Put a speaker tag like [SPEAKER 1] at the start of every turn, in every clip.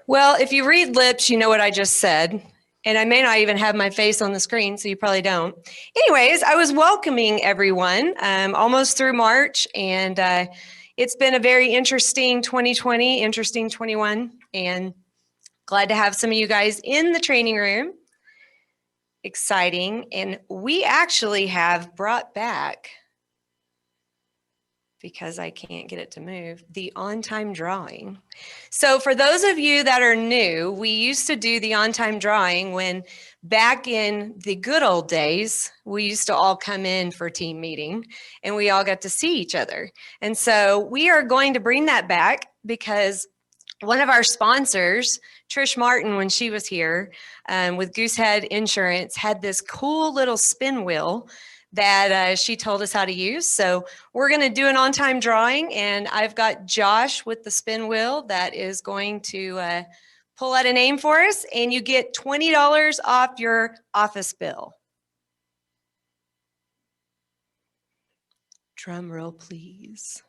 [SPEAKER 1] Well, if you read lips, you know what I just said. And I may not even have my face on the screen, so you probably don't. Anyways, I was welcoming everyone almost through March, and it's been a very interesting 2020, interesting 21, and glad to have some of you guys in the training room. Exciting. And we actually have brought back, because I can't get it to move, the on-time drawing. So for those of you that are new, we used to do the on-time drawing when back in the good old days, we used to all come in for team meeting and we all got to see each other. And so we are going to bring that back because one of our sponsors, Trish Martin, when she was here with Goosehead Insurance, had this cool little spin wheel that she told us how to use. So we're going to do an on-time drawing, and I've got Josh with the spin wheel that is going to pull out a name for us, and you get $20 off your office bill. Drum roll, please.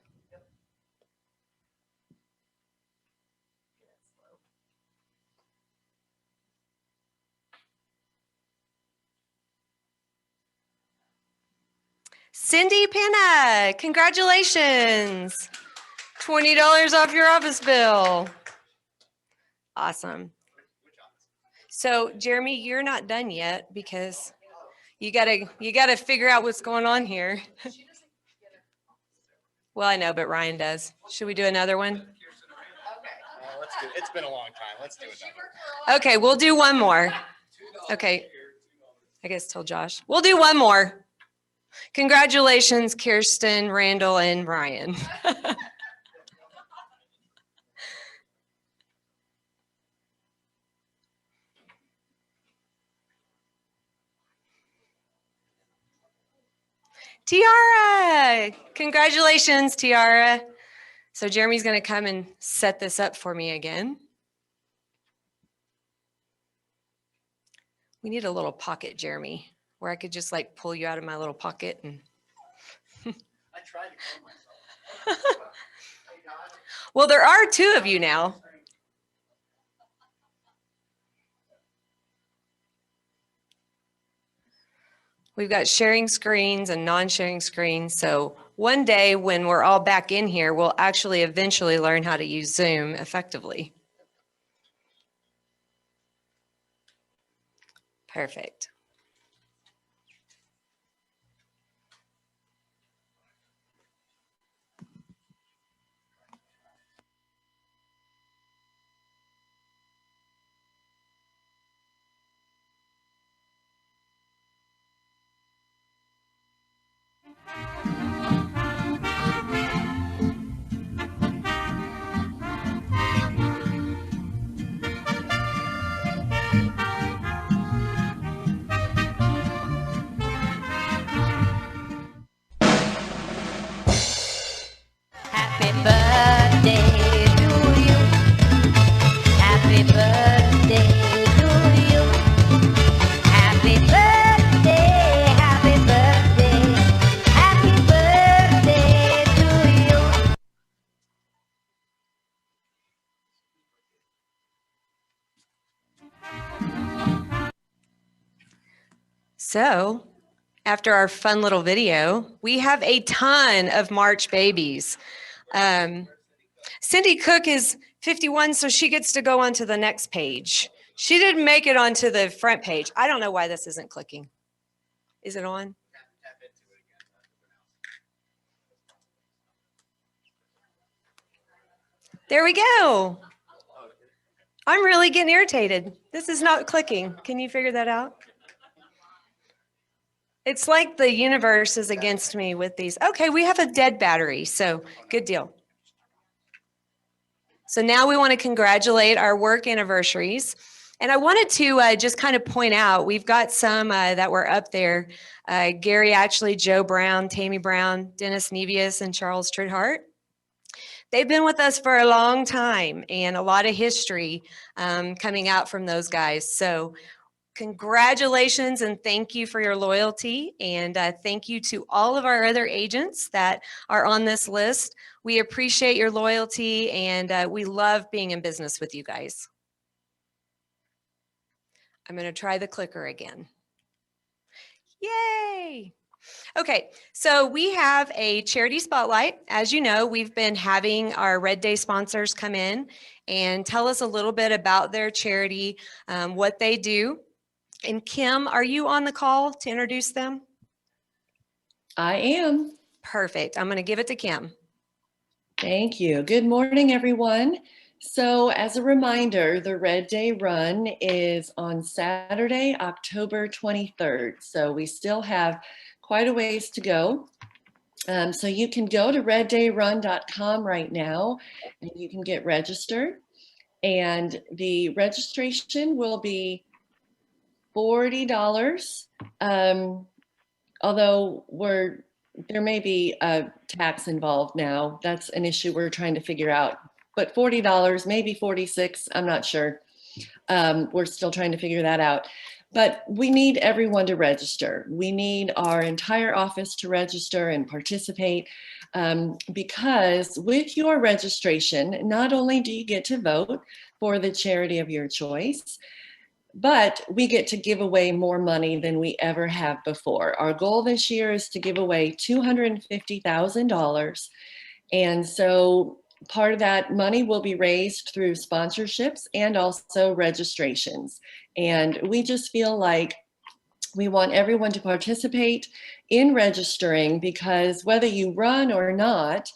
[SPEAKER 1] Cindy Pinna, congratulations. $20 off your office bill. Awesome. So Jeremy, you're not done yet because you gotta figure out what's going on here. Well, I know, but Ryan does. Should we do another one?
[SPEAKER 2] Let's do it. It's been a long time. Let's do it.
[SPEAKER 1] Okay, we'll do one more. Okay, I guess tell Josh. We'll do one more. Congratulations, Kirsten, Randall, and Ryan. Tiara, congratulations, Tiara. So Jeremy's gonna come and set this up for me again. We need a little pocket, Jeremy, where I could just like pull you out of my little pocket and.
[SPEAKER 2] I tried to call myself.
[SPEAKER 1] Well, there are two of you now. We've got sharing screens and non-sharing screens. So one day when we're all back in here, we'll actually eventually learn how to use Zoom effectively. Perfect.
[SPEAKER 3] Happy birthday to you. Happy birthday to you. Happy birthday, happy birthday, happy birthday to you.
[SPEAKER 1] So after our fun little video, we have a ton of March babies. Cindy Cook is 51, so she gets to go on to the next page. She didn't make it onto the front page. I don't know why this isn't clicking. Is it on? There we go. I'm really getting irritated. This is not clicking. Can you figure that out? It's like the universe is against me with these. Okay, we have a dead battery, so good deal. So now we want to congratulate our work anniversaries. And I wanted to just kind of point out, we've got some that were up there. Gary Ashley, Joe Brown, Tammy Brown, Dennis Nevius, and Charles Tridhart. They've been with us for a long time and a lot of history coming out from those guys. So congratulations and thank you for your loyalty, and thank you to all of our other agents that are on this list. We appreciate your loyalty, and we love being in business with you guys. I'm going to try the clicker again. Yay! Okay, so we have a charity spotlight. As you know, we've been having our Red Day sponsors come in and tell us a little bit about their charity, what they do. And Kim, are you on the call to introduce them?
[SPEAKER 4] I am.
[SPEAKER 1] Perfect. I'm going to give it to Kim.
[SPEAKER 4] Thank you. Good morning, everyone. So as a reminder, the Red Day Run is on Saturday, October 23rd. So we still have quite a ways to go. So you can go to reddayrun.com right now and you can get registered. And the registration will be $40. Although there may be a tax involved now. That's an issue we're trying to figure out. But $40, maybe $46, I'm not sure. We're still trying to figure that out. But we need everyone to register. We need our entire office to register and participate because with your registration, not only do you get to vote for the charity of your choice, but we get to give away more money than we ever have before. Our goal this year is to give away $250,000. And so part of that money will be raised through sponsorships and also registrations. And we just feel like we want everyone to participate in registering because whether you run or not,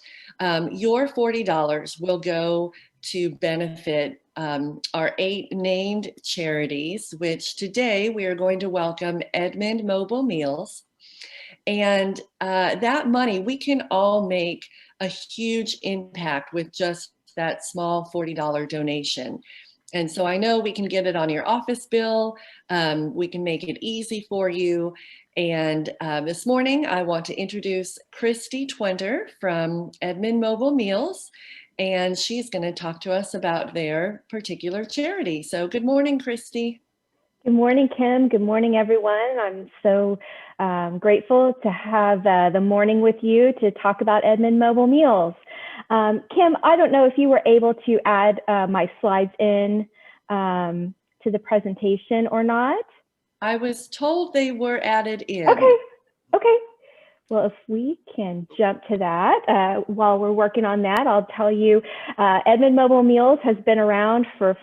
[SPEAKER 4] your $40 will go to benefit our 8 named charities, which today we are going to welcome Edmond Mobile Meals. And that money, we can all make a huge impact with just that small $40 donation. And so I know we can get it on your office bill. We can make it easy for you. And this morning, I want to introduce Christy Twenter from Edmond Mobile Meals. And she's going to talk to us about their particular charity. So good morning, Christy.
[SPEAKER 5] Good morning, Kim. Good morning, everyone. I'm so grateful to have the morning with you to talk about Edmond Mobile Meals. Kim, I don't know if you were able to add my slides in to the presentation or not.
[SPEAKER 4] I was told they were added in.
[SPEAKER 5] Okay. Well, if we can jump to that, while we're working on that, I'll tell you, Edmond Mobile Meals has been around for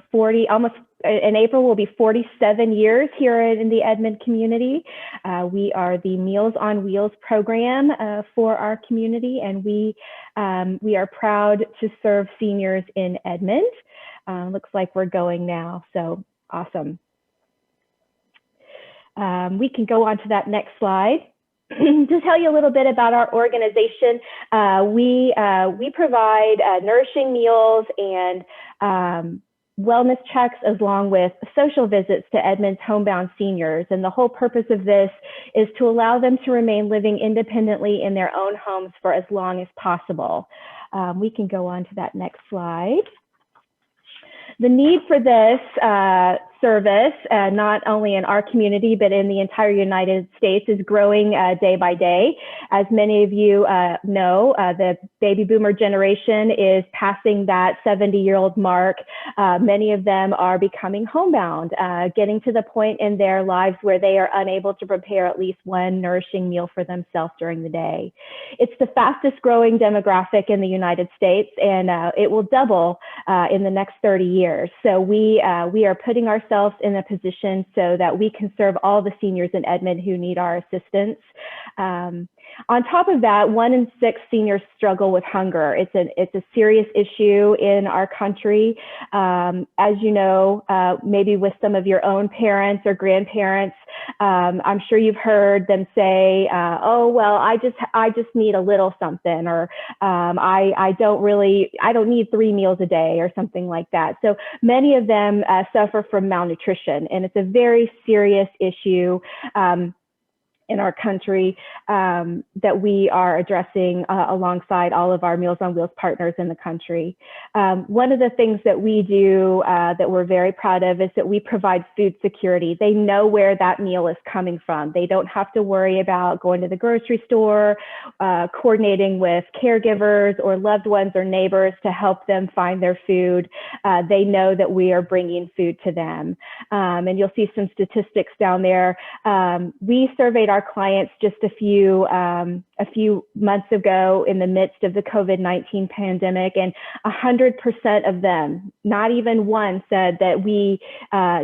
[SPEAKER 5] in April will be 47 years here in the Edmond community. We are the Meals on Wheels program for our community, and we are proud to serve seniors in Edmond. Looks like we're going now, so awesome. We can go on to that next slide. To tell you a little bit about our organization, we provide nourishing meals and wellness checks along with social visits to Edmond's homebound seniors. And the whole purpose of this is to allow them to remain living independently in their own homes for as long as possible. We can go on to that next slide. The need for this service, not only in our community, but in the entire United States, is growing day by day. As many of you know, the baby boomer generation is passing that 70-year-old mark. Many of them are becoming homebound, getting to the point in their lives where they are unable to prepare at least one nourishing meal for themselves during the day. It's the fastest growing demographic in the United States, and it will double in the next 30 years. So we are putting ourselves in a position so that we can serve all the seniors in Edmond who need our assistance. On top of that, 1 in 6 seniors struggle with hunger. It's a serious issue in our country. As you know, maybe with some of your own parents or grandparents, I'm sure you've heard them say, "Oh, well, I just need a little something," or I don't need 3 meals a day," or something like that. So many of them suffer from malnutrition, and it's a very serious issue. in our country that we are addressing alongside all of our Meals on Wheels partners in the country. One of the things that we do that we're very proud of is that we provide food security. They know where that meal is coming from. They don't have to worry about going to the grocery store, coordinating with caregivers or loved ones or neighbors to help them find their food. They know that we are bringing food to them. And you'll see some statistics down there. We surveyed our clients just a few months ago in the midst of the COVID-19 pandemic, and 100% of them, not even one, said that we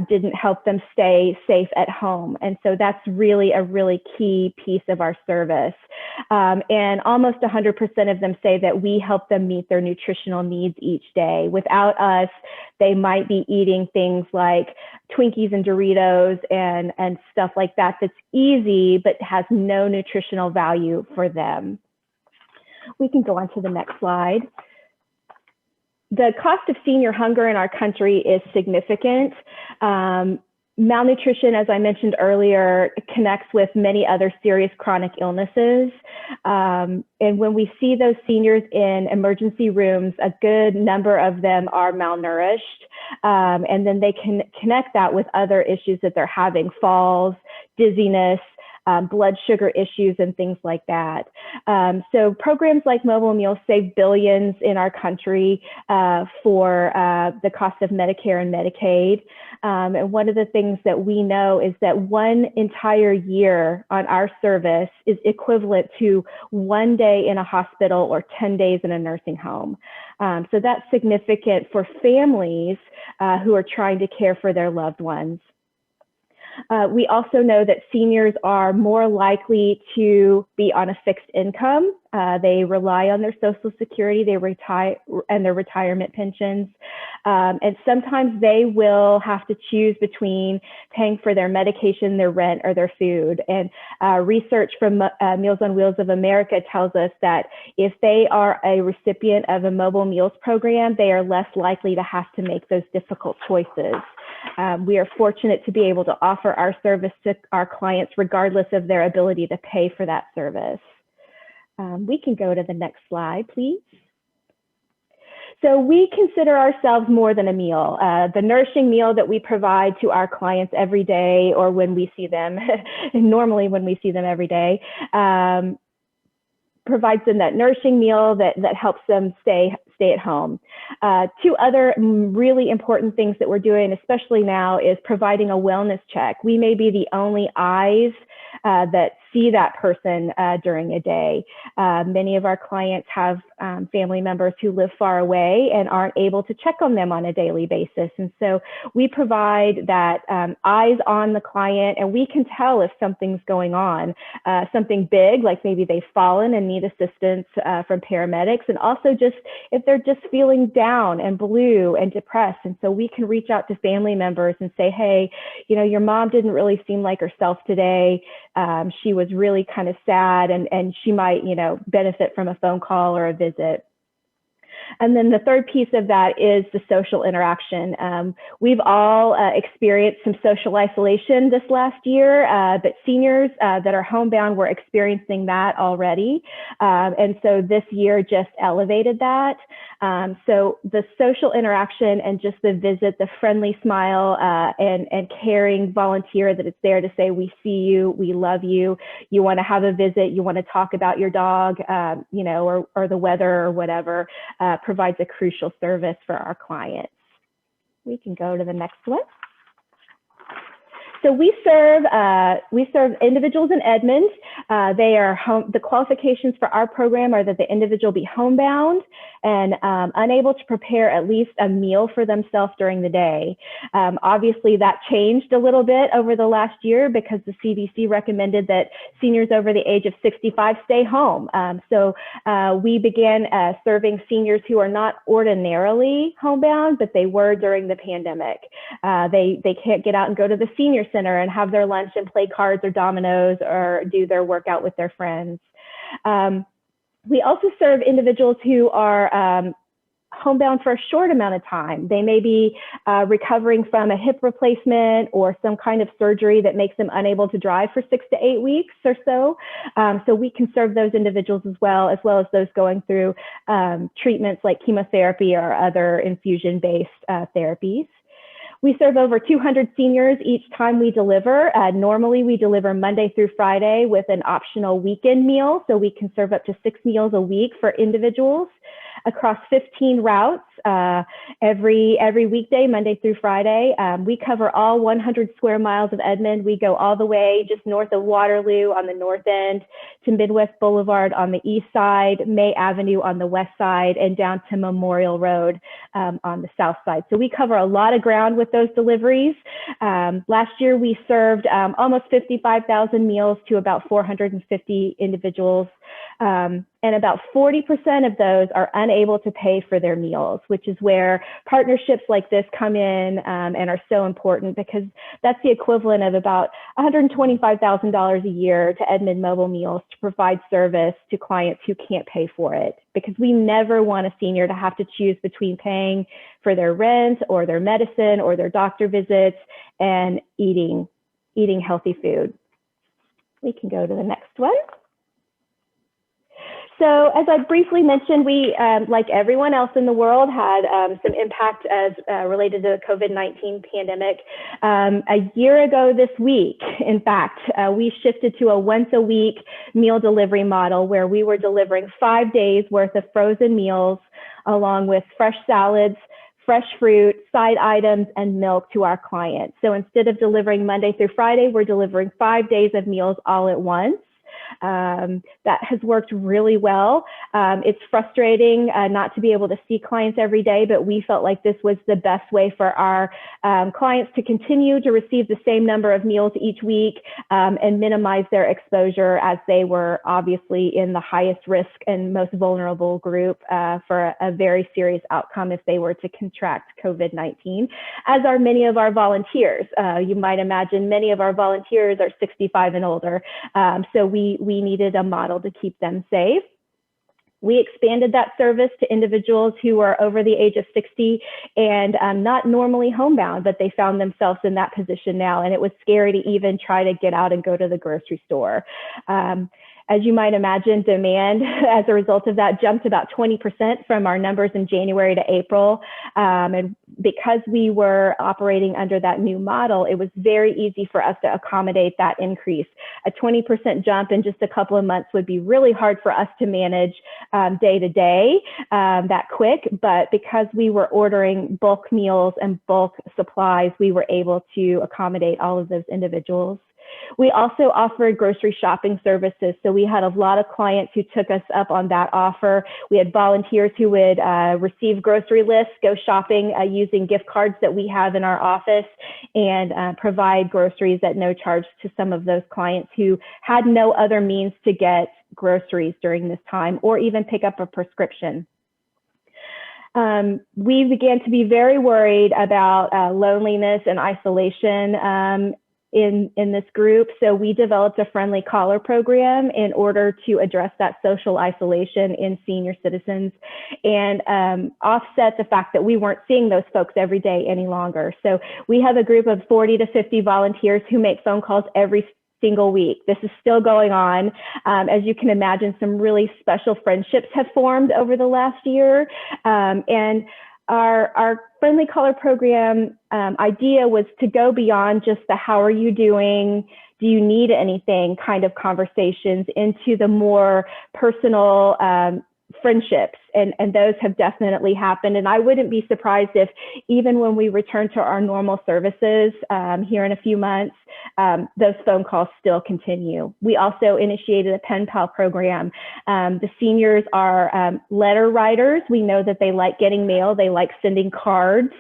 [SPEAKER 5] didn't help them stay safe at home. And so that's really a really key piece of our service. And almost 100% of them say that we help them meet their nutritional needs each day. Without us, they might be eating things like Twinkies and Doritos and stuff like that that's easy but has no nutritional value for them. We can go on to the next slide. The cost of senior hunger in our country is significant. Malnutrition, as I mentioned earlier, connects with many other serious chronic illnesses. And when we see those seniors in emergency rooms, a good number of them are malnourished. And then they can connect that with other issues that they're having, falls, dizziness, blood sugar issues, and things like that. So programs like Mobile Meals save billions in our country for the cost of Medicare and Medicaid. And one of the things that we know is that one entire year on our service is equivalent to 1 day in a hospital or 10 days in a nursing home. So that's significant for families who are trying to care for their loved ones. We also know that seniors are more likely to be on a fixed income. They rely on their Social Security, they retire, and their retirement pensions. And sometimes they will have to choose between paying for their medication, their rent, or their food. And research from Meals on Wheels of America tells us that if they are a recipient of a mobile meals program, they are less likely to have to make those difficult choices. We are fortunate to be able to offer our service to our clients regardless of their ability to pay for that service. We can go to the next slide, please. So we consider ourselves more than a meal. The nourishing meal that we provide to our clients every day, or when we see them, normally when we see them every day, provides them that nourishing meal that helps them stay at home. Two other really important things that we're doing, especially now, is providing a wellness check. We may be the only eyes that see that person during a day. Many of our clients have family members who live far away and aren't able to check on them on a daily basis. And so we provide that eyes on the client, and we can tell if something's going on, something big, like maybe they've fallen and need assistance from paramedics, and also just if they're just feeling down and blue and depressed. And so we can reach out to family members and say, hey, you know, your mom didn't really seem like herself today. She was really kind of sad, and she might, you know, benefit from a phone call or a visit. And then the third piece of that is the social interaction. We've all experienced some social isolation this last year, but seniors that are homebound were experiencing that already. And so this year just elevated that. So the social interaction and just the visit, the friendly smile and caring volunteer that it's there to say, we see you, we love you, you want to have a visit, you want to talk about your dog, you know, or the weather or whatever, provides a crucial service for our clients. We can go to the next one. So we serve individuals in Edmond. They are the qualifications for our program are that the individual be homebound and unable to prepare at least a meal for themselves during the day. Obviously, that changed a little bit over the last year because the CDC recommended that seniors over the age of 65 stay home. So we began serving seniors who are not ordinarily homebound, but they were during the pandemic. They can't get out and go to the senior center and have their lunch and play cards or dominoes or do their workout with their friends. We also serve individuals who are homebound for a short amount of time. They may be recovering from a hip replacement or some kind of surgery that makes them unable to drive for 6 to 8 weeks or so. So we can serve those individuals as well as those going through treatments like chemotherapy or other infusion-based therapies. We serve over 200 seniors each time we deliver. Normally, we deliver Monday through Friday with an optional weekend meal, so we can serve up to 6 meals a week for individuals across 15 routes every weekday, Monday through Friday. We cover all 100 square miles of Edmond. We go all the way just north of Waterloo on the north end to Midwest Boulevard on the east side, May Avenue on the west side, and down to Memorial Road on the south side. So we cover a lot of ground with those deliveries. Last year, we served almost 55,000 meals to about 450 individuals. And about 40% of those are unable to pay for their meals, which is where partnerships like this come in and are so important, because that's the equivalent of about $125,000 a year to Edmond Mobile Meals to provide service to clients who can't pay for it, because we never want a senior to have to choose between paying for their rent or their medicine or their doctor visits and eating healthy food. We can go to the next one. So as I briefly mentioned, we, like everyone else in the world, had some impact as related to the COVID-19 pandemic. A year ago this week, in fact, we shifted to a once-a-week meal delivery model where we were delivering 5 days worth of frozen meals along with fresh salads, fresh fruit, side items, and milk to our clients. So instead of delivering Monday through Friday, we're delivering 5 days of meals all at once. That has worked really well. It's frustrating not to be able to see clients every day, but we felt like this was the best way for our clients to continue to receive the same number of meals each week and minimize their exposure, as they were obviously in the highest risk and most vulnerable group for a very serious outcome if they were to contract COVID-19, as are many of our volunteers. You might imagine many of our volunteers are 65 and older, so we needed a model to keep them safe. We expanded that service to individuals who are over the age of 60 and not normally homebound, but they found themselves in that position now, and it was scary to even try to get out and go to the grocery store. As you might imagine, demand as a result of that jumped about 20% from our numbers in January to April. And because we were operating under that new model, it was very easy for us to accommodate that increase. A 20% jump in just a couple of months would be really hard for us to manage day to day that quick. But because we were ordering bulk meals and bulk supplies, we were able to accommodate all of those individuals. We also offered grocery shopping services. So we had a lot of clients who took us up on that offer. We had volunteers who would receive grocery lists, go shopping using gift cards that we have in our office, and provide groceries at no charge to some of those clients who had no other means to get groceries during this time or even pick up a prescription. We began to be very worried about loneliness and isolation in this group. So we developed a friendly caller program in order to address that social isolation in senior citizens and offset the fact that we weren't seeing those folks every day any longer. So we have a group of 40 to 50 volunteers who make phone calls every single week. This is still going on. As you can imagine, some really special friendships have formed over the last year. And our friendly caller program idea was to go beyond just the how are you doing, do you need anything kind of conversations into the more personal friendships. And those have definitely happened. And I wouldn't be surprised if even when we return to our normal services here in a few months, those phone calls still continue. We also initiated a pen pal program. The seniors are letter writers. We know that they like getting mail. They like sending cards.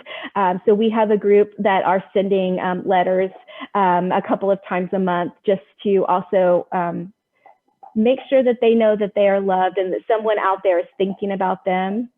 [SPEAKER 5] So we have a group that are sending letters a couple of times a month just to also make sure that they know that they are loved and that someone out there is thinking about them.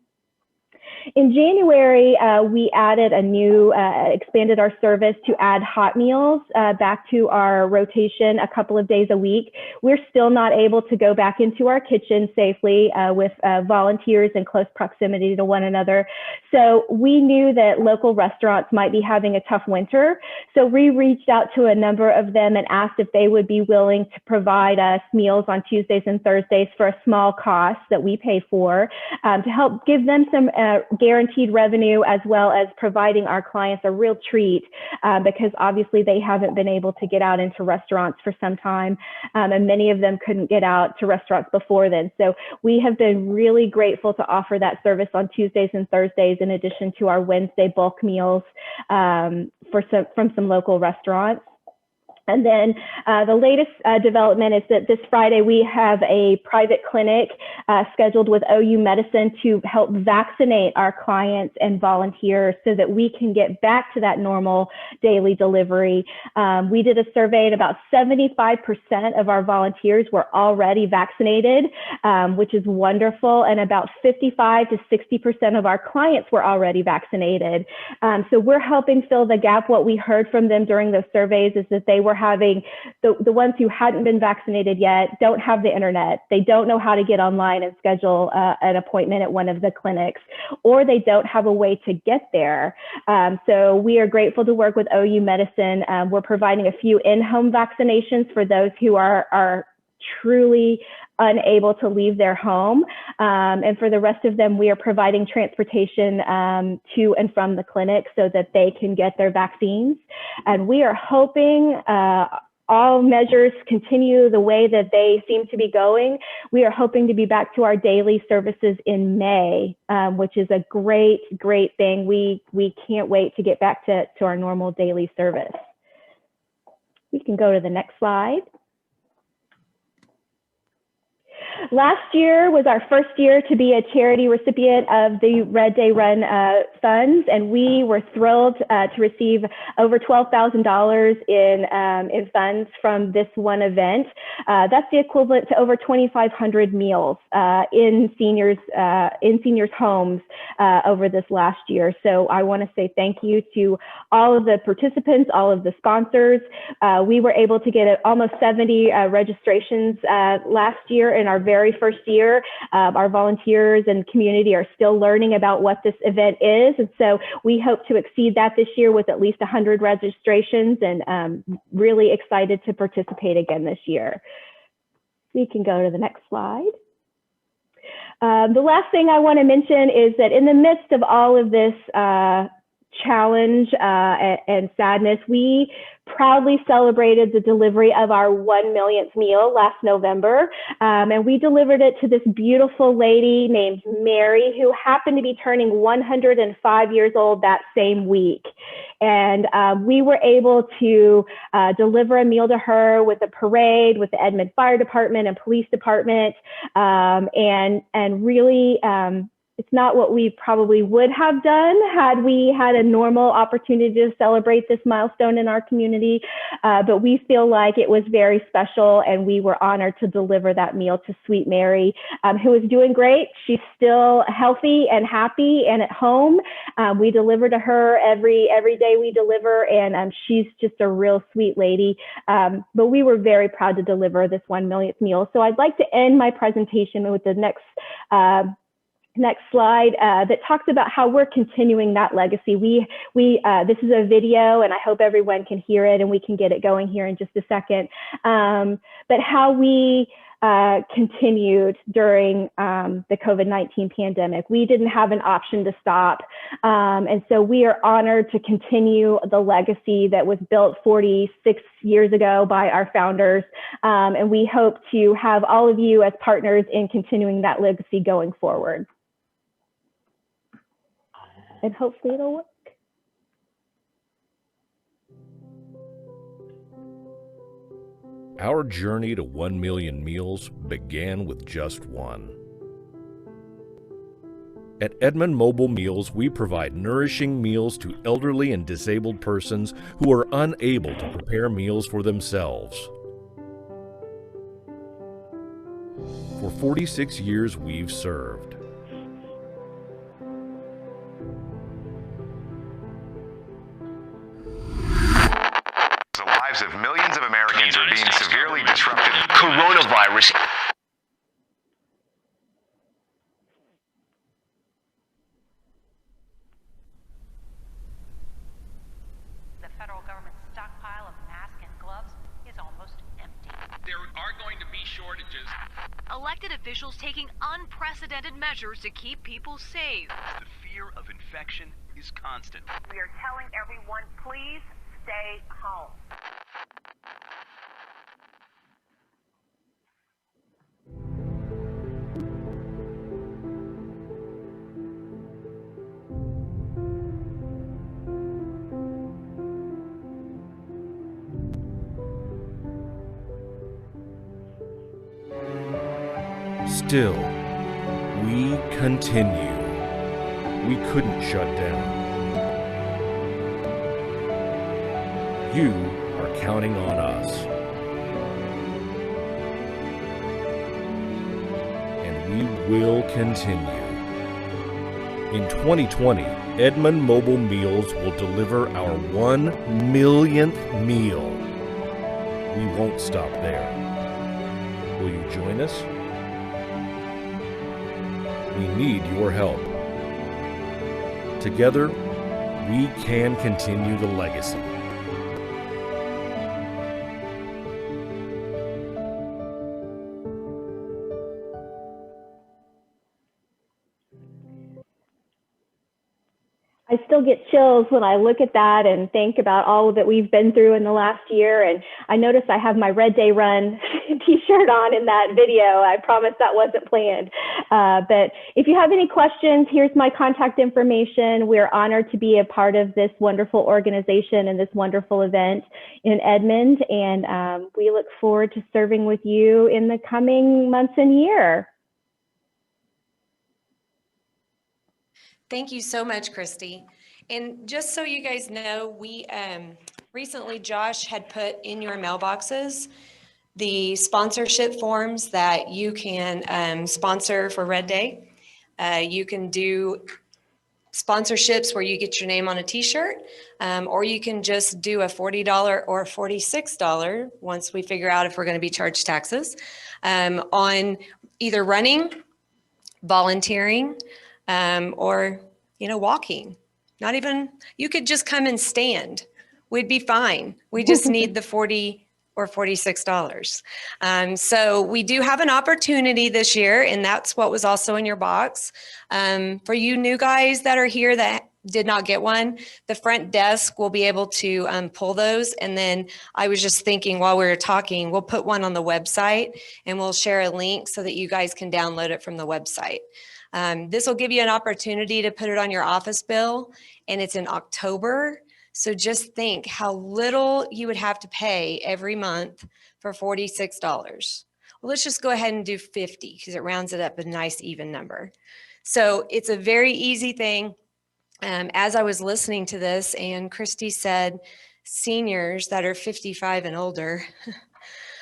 [SPEAKER 5] In January, we added a new, expanded our service to add hot meals back to our rotation a couple of days a week. We're still not able to go back into our kitchen safely with volunteers in close proximity to one another. So we knew that local restaurants might be having a tough winter. So we reached out to a number of them and asked if they would be willing to provide us meals on Tuesdays and Thursdays for a small cost that we pay for to help give them some guaranteed revenue, as well as providing our clients a real treat because obviously they haven't been able to get out into restaurants for some time, and many of them couldn't get out to restaurants before then. So we have been really grateful to offer that service on Tuesdays and Thursdays, in addition to our Wednesday bulk meals from some local restaurants. And then the latest development is that this Friday we have a private clinic scheduled with OU Medicine to help vaccinate our clients and volunteers so that we can get back to that normal daily delivery. We did a survey and about 75% of our volunteers were already vaccinated, which is wonderful. And about 55 to 60% of our clients were already vaccinated. So we're helping fill the gap. What we heard from them during those surveys is that they were having the ones who hadn't been vaccinated yet don't have the internet. They don't know how to get online and schedule an appointment at one of the clinics, or they don't have a way to get there. So we are grateful to work with OU Medicine. We're providing a few in-home vaccinations for those who are truly unable to leave their home. And for the rest of them, we are providing transportation to and from the clinic so that they can get their vaccines. And we are hoping all measures continue the way that they seem to be going. We are hoping to be back to our daily services in May, which is a great, great thing. We can't wait to get back to our normal daily service. We can go to the next slide. Last year was our first year to be a charity recipient of the Red Day Run funds, and we were thrilled to receive over $12,000 in funds from this one event. That's the equivalent to over 2,500 meals in seniors' homes over this last year. So I want to say thank you to all of the participants, all of the sponsors. We were able to get almost 70 registrations last year in our very first year. Our volunteers and community are still learning about what this event is. And so we hope to exceed that this year with at least 100 registrations, and really excited to participate again this year. We can go to the next slide. The last thing I want to mention is that in the midst of all of this challenge and sadness, we proudly celebrated the delivery of our 1 millionth meal last November. And we delivered it to this beautiful lady named Mary, who happened to be turning 105 years old that same week. And we were able to deliver a meal to her with a parade with the Edmond Fire Department and Police Department, and really it's not what we probably would have done had we had a normal opportunity to celebrate this milestone in our community. But we feel like it was very special, and we were honored to deliver that meal to Sweet Mary, who is doing great. She's still healthy and happy and at home. We deliver to her every day we deliver, and she's just a real sweet lady. But we were very proud to deliver this 1 millionth meal. So I'd like to end my presentation with the next slide that talks about how we're continuing that legacy. This is a video, and I hope everyone can hear it, and we can get it going here in just a second. But how we continued during the COVID-19 pandemic. We didn't have an option to stop. And so we are honored to continue the legacy that was built 46 years ago by our founders. And we hope to have all of you as partners in continuing that legacy going forward. And hopefully it'll work.
[SPEAKER 6] Our journey to 1 million meals began with just one. At Edmond Mobile Meals, we provide nourishing meals to elderly and disabled persons who are unable to prepare meals for themselves. For 46 years, we've served.
[SPEAKER 7] lives of millions of Americans are being severely disrupted.
[SPEAKER 8] Coronavirus.
[SPEAKER 9] The federal government's stockpile of masks and gloves is almost empty.
[SPEAKER 10] There are going to be shortages.
[SPEAKER 11] Elected officials taking unprecedented measures to keep people safe.
[SPEAKER 8] The fear of infection is constant.
[SPEAKER 9] We are telling everyone, please stay home.
[SPEAKER 6] Still, we continue. We couldn't shut down. You are counting on us. And we will continue. In 2020, Edmond Mobile Meals will deliver our 1 millionth meal. We won't stop there. Will you join us? We need your help. Together, we can continue the legacy.
[SPEAKER 5] I still get chills when I look at that and think about all that we've been through in the last year. And I notice I have my Red Day Run t-shirt on in that video. I promise that wasn't planned. But if you have any questions, here's my contact information. We're honored to be a part of this wonderful organization and this wonderful event in Edmond. And we look forward to serving with you in the coming months and year.
[SPEAKER 1] Thank you so much, Christy. And just so you guys know, we recently, Josh had put in your mailboxes the sponsorship forms that you can sponsor for Red Day. You can do sponsorships where you get your name on a t-shirt, or you can just do a $40 or $46 once we figure out if we're going to be charged taxes on either running, volunteering, or, walking. Not even, you could just come and stand. We'd be fine. We just need the $40 or $46. So we do have an opportunity this year, and that's what was also in your box. For you new guys that are here that did not get one, the front desk will be able to pull those. And then I was just thinking while we were talking, we'll put one on the website and we'll share a link so that you guys can download it from the website. This will give you an opportunity to put it on your office bill, and it's in October. So just think how little you would have to pay every month for $46. Well, let's just go ahead and do 50 because it rounds it up a nice even number. So it's a very easy thing. As I was listening to this and Christy said, seniors that are 55 and older,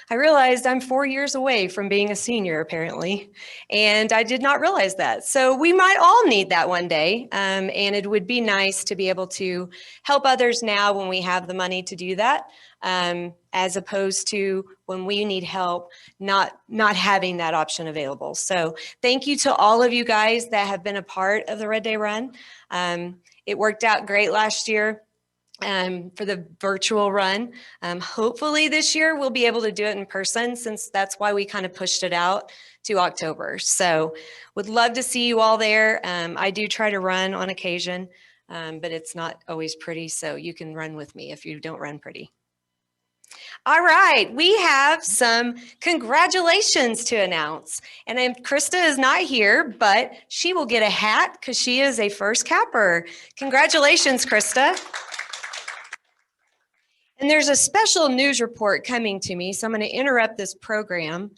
[SPEAKER 1] I realized I'm 4 years away from being a senior, apparently, and I did not realize that. So we might all need that one day, and it would be nice to be able to help others now when we have the money to do that, as opposed to when we need help, not having that option available. So thank you to all of you guys that have been a part of the Red Day Run. It worked out great last year. For the virtual run. Hopefully this year we'll be able to do it in person, since that's why we kind of pushed it out to October. So would love to see you all there. I do try to run on occasion, but it's not always pretty. So you can run with me if you don't run pretty. All right, we have some congratulations to announce. And Krista is not here, but she will get a hat because she is a first capper. Congratulations, Krista. And there's a special news report coming to me, so I'm going to interrupt this program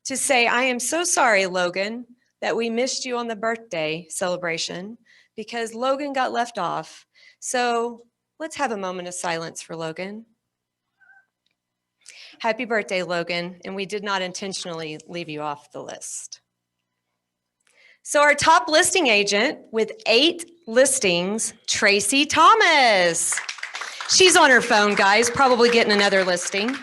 [SPEAKER 1] to say I am so sorry, Logan, that we missed you on the birthday celebration because Logan got left off. So let's have a moment of silence for Logan. Happy birthday, Logan, and we did not intentionally leave you off the list. So our top listing agent with 8 listings, Tracy Thomas. She's on her phone, guys, probably getting another listing.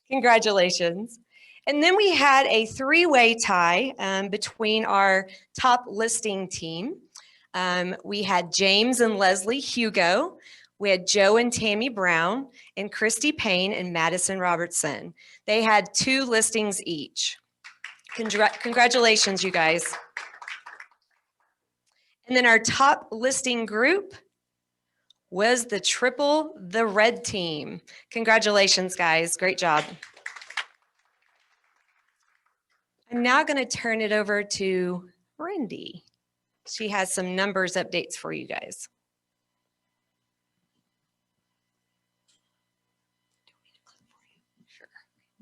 [SPEAKER 1] Congratulations. And then we had a three-way tie between our top listing team. We had James and Leslie Hugo. We had Joe and Tammy Brown, and Christy Payne and Madison Robertson. They had 2 listings each. Congratulations, you guys. And then our top listing group was the red team. Congratulations, guys. Great job. I'm now going to turn it over to Randy. She has some numbers updates for you guys.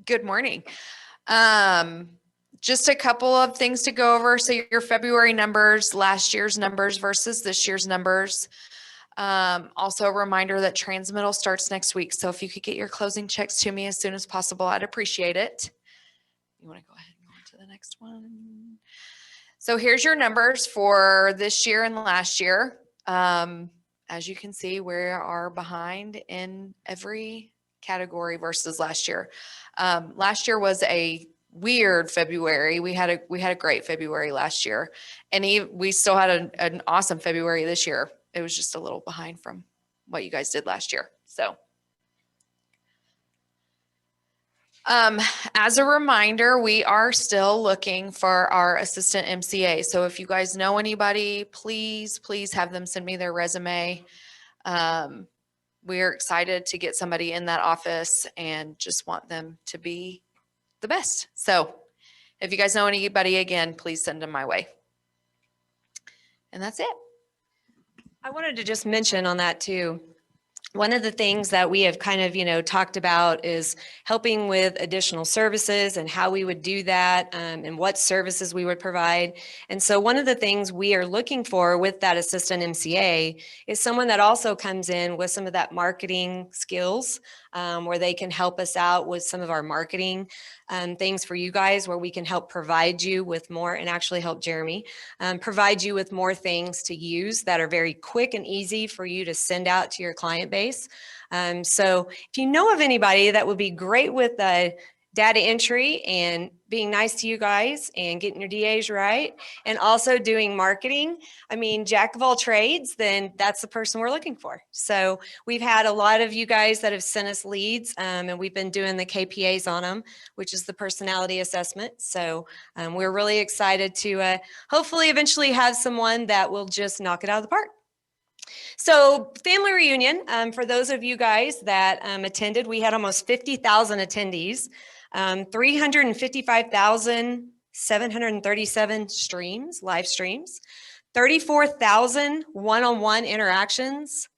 [SPEAKER 12] Good morning. Just a couple of things to go over. So your February numbers, last year's numbers versus this year's numbers. Also a reminder that transmittal starts next week. So if you could get your closing checks to me as soon as possible, I'd appreciate it. You want to go ahead and go on to the next one. So here's your numbers for this year and last year. As you can see, we are behind in every category versus last year. Last year was a weird February. We had a great February last year, and we still had an awesome February this year. It was just a little behind from what you guys did last year. So as a reminder, we are still looking for our assistant MCA. So if you guys know anybody, please have them send me their resume. We're excited to get somebody in that office and just want them to be the best. So if you guys know anybody, again, please send them my way. And that's it.
[SPEAKER 1] I wanted to just mention on that too. One of the things that we have kind of, talked about is helping with additional services and how we would do that and what services we would provide. And so one of the things we are looking for with that assistant MCA is someone that also comes in with some of that marketing skills where they can help us out with some of our marketing things for you guys, where we can help provide you with more, and actually help Jeremy provide you with more things to use that are very quick and easy for you to send out to your client base. So if you know of anybody that would be great with data entry and being nice to you guys and getting your DAs right, and also doing marketing, jack of all trades, then that's the person we're looking for. So we've had a lot of you guys that have sent us leads, and we've been doing the KPAs on them, which is the personality assessment. So we're really excited to hopefully eventually have someone that will just knock it out of the park. So family reunion, for those of you guys that attended, we had almost 50,000 attendees, 355,737 streams, live streams, 34,000 one-on-one interactions,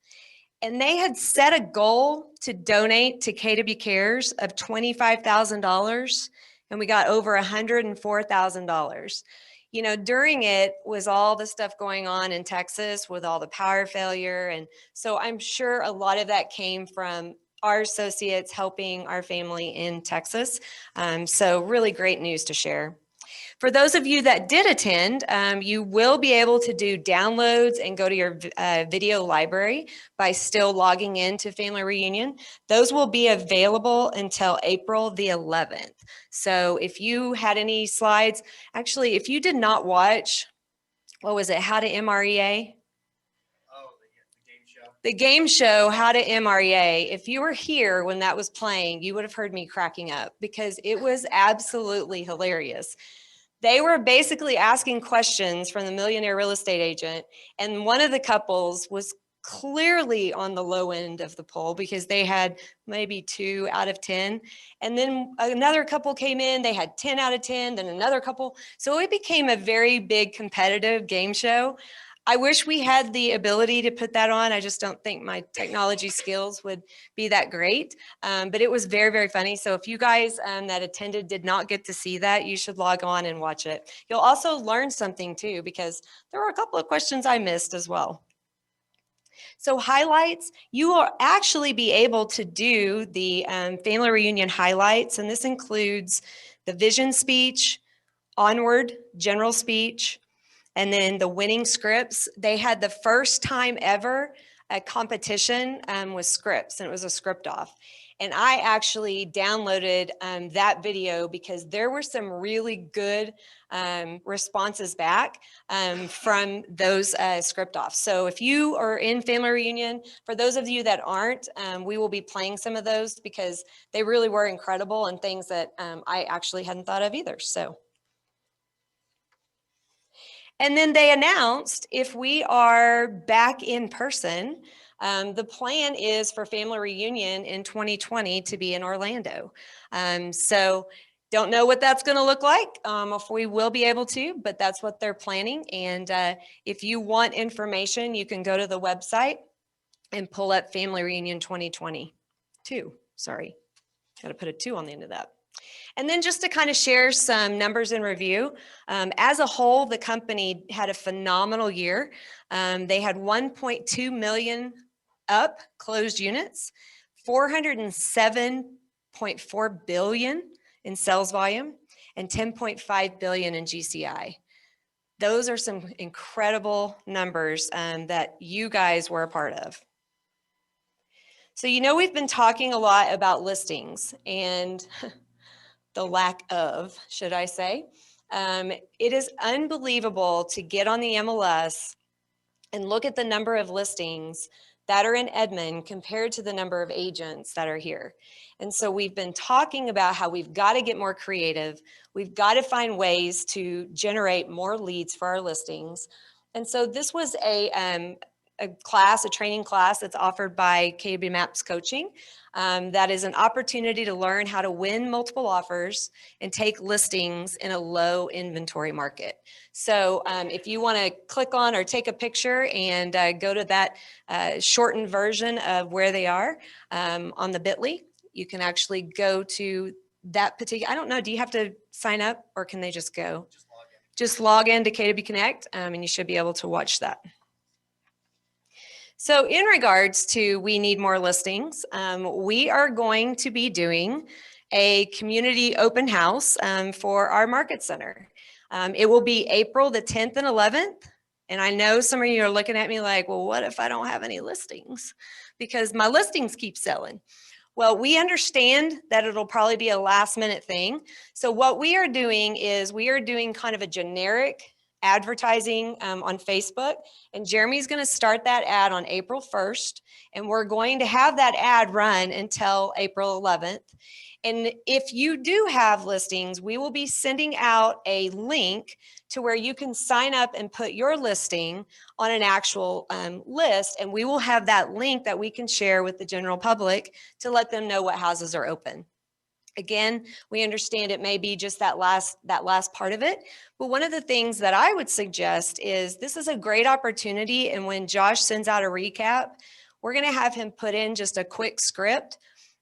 [SPEAKER 1] and they had set a goal to donate to KW Cares of $25,000, and we got over $104,000. During it was all the stuff going on in Texas with all the power failure. And so I'm sure a lot of that came from our associates helping our family in Texas. So really great news to share. For those of you that did attend, you will be able to do downloads and go to your video library by still logging in to Family Reunion. Those will be available until April the 11th. So if you had any slides, actually, if you did not watch, what was it, How to MREA? The game show, How to MREA. If you were here when that was playing, you would have heard me cracking up because it was absolutely hilarious. They were basically asking questions from the millionaire real estate agent, and one of the couples was clearly on the low end of the poll because they had maybe 2 out of 10. And then another couple came in, they had 10 out of 10, then another couple. So it became a very big competitive game show. I wish we had the ability to put that on. I just don't think my technology skills would be that great. But it was very, very funny. So if you guys that attended did not get to see that, you should log on and watch it. You'll also learn something too, because there were a couple of questions I missed as well. So highlights, you will actually be able to do the family reunion highlights. And this includes the vision speech, onward, general speech, and then the winning scripts. They had the first time ever a competition with scripts, and it was a script off. And I actually downloaded that video because there were some really good responses back from those script offs. So if you are in Family Reunion, for those of you that aren't, we will be playing some of those because they really were incredible and things that I actually hadn't thought of either. So. And then they announced if we are back in person, the plan is for Family Reunion in 2020 to be in Orlando. So don't know what that's going to look like, if we will be able to, but that's what they're planning. And if you want information, you can go to the website and pull up Family Reunion 2022. Sorry, got to put a 2 on the end of that. And then just to kind of share some numbers in review, as a whole, the company had a phenomenal year. They had 1.2 million up closed units, 407.4 billion in sales volume, and 10.5 billion in GCI. Those are some incredible numbers that you guys were a part of. So, you know, we've been talking a lot about listings and the lack of, should I say. It is unbelievable to get on the MLS and look at the number of listings that are in Edmond compared to the number of agents that are here. And so we've been talking about how we've got to get more creative. We've got to find ways to generate more leads for our listings. And so this was a training class that's offered by KW Maps Coaching. That is an opportunity to learn how to win multiple offers and take listings in a low inventory market. So if you want to click on or take a picture and go to that shortened version of where they are on the bit.ly, you can actually go to that particular, I don't know, do you have to sign up or can they just go? Just log in to KW Connect and you should be able to watch that. So in regards to we need more listings, we are going to be doing a community open house for our market center. It will be April the 10th and 11th. And I know some of you are looking at me like, well, what if I don't have any listings? Because my listings keep selling. Well, we understand that it'll probably be a last minute thing. So what we are doing is we are doing kind of a generic advertising on Facebook, and Jeremy's going to start that ad on April 1st, and we're going to have that ad run until April 11th. And if you do have listings, we will be sending out a link to where you can sign up and put your listing on an actual list, and we will have that link that we can share with the general public to let them know what houses are open. Again, we understand it may be just that last part of it, but one of the things that I would suggest is this is a great opportunity, and when Josh sends out a recap, we're going to have him put in just a quick script